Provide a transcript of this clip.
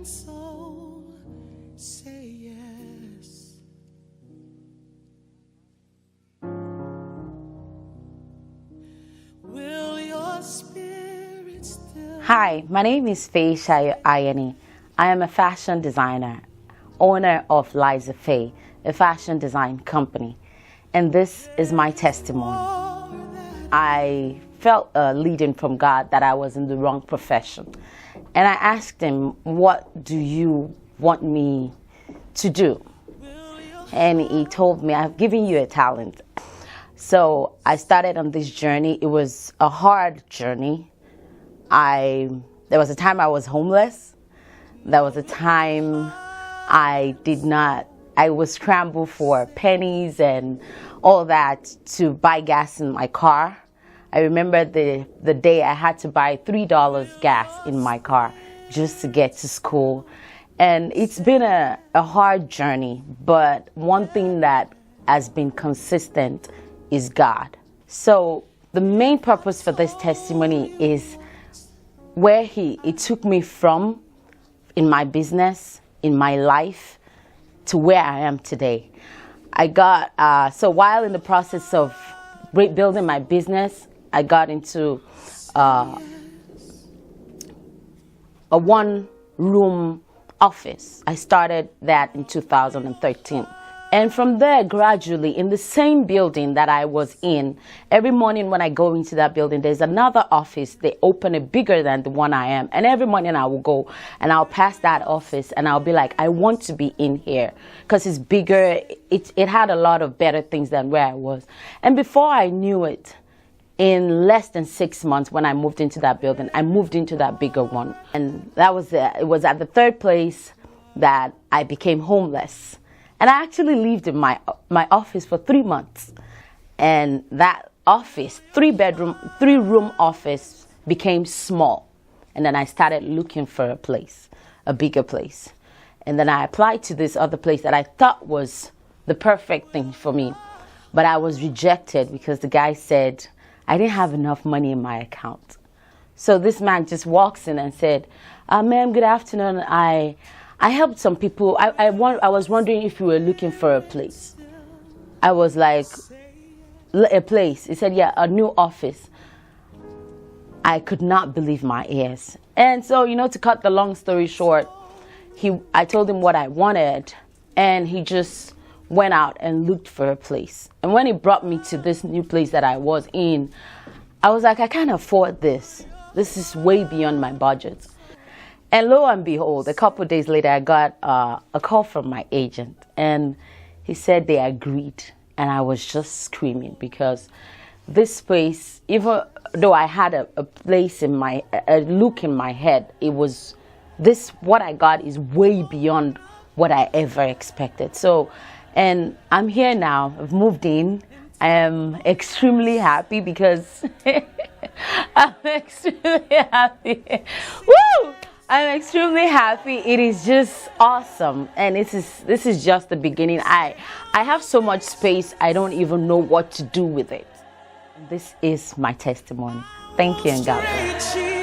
and soul say yes. Will your spirit still... Hi, my name is Faye Shayo Ayeni. I am a fashion designer, owner of Liza Faye, a fashion design company, and this is my testimony. I felt a leading from God that I was in the wrong profession, and I asked him, what do you want me to do? And he told me, I've given you a talent. So I started on this journey. It was a hard journey. There was a time I was homeless. There was a time I was scrambled for pennies and all that to buy gas in my car. I remember the day I had to buy $3 gas in my car just to get to school. And it's been a hard journey, but one thing that has been consistent is God. So the main purpose for this testimony is where He took me from in my business, in my life, to where I am today. So while in the process of building my business, I got into a one-room office. I started that in 2013. And from there, gradually, in the same building that I was in, every morning when I go into that building, there's another office. They open it bigger than the one I am. And every morning I will go and I'll pass that office and I'll be like, I want to be in here because it's bigger. It had a lot of better things than where I was. And before I knew it, in less than 6 months when I moved into that building, I moved into that bigger one. And it was at the third place that I became homeless. And I actually lived in my office for 3 months. And that office, three-room office, became small. And then I started looking for a place, a bigger place. And then I applied to this other place that I thought was the perfect thing for me. But I was rejected because the guy said I didn't have enough money in my account. So this man just walks in and said, ma'am, good afternoon. I helped some people. I was wondering if you were looking for a place. I was like, a place? He said, yeah, a new office. I could not believe my ears. And so, to cut the long story short, I told him what I wanted, and he just went out and looked for a place. And when he brought me to this new place that I was in, I was like, I can't afford this. This is way beyond my budget. And lo and behold, a couple of days later, I got a call from my agent, and he said they agreed. And I was just screaming because this place, even though I had a place in a look in my head, what I got is way beyond what I ever expected. So, and I'm here now. I've moved in. I am extremely happy because I'm extremely happy. Woo! I'm extremely happy. It is just awesome, and this is just the beginning. I have so much space. I don't even know what to do with it. This is my testimony. Thank you, and God bless.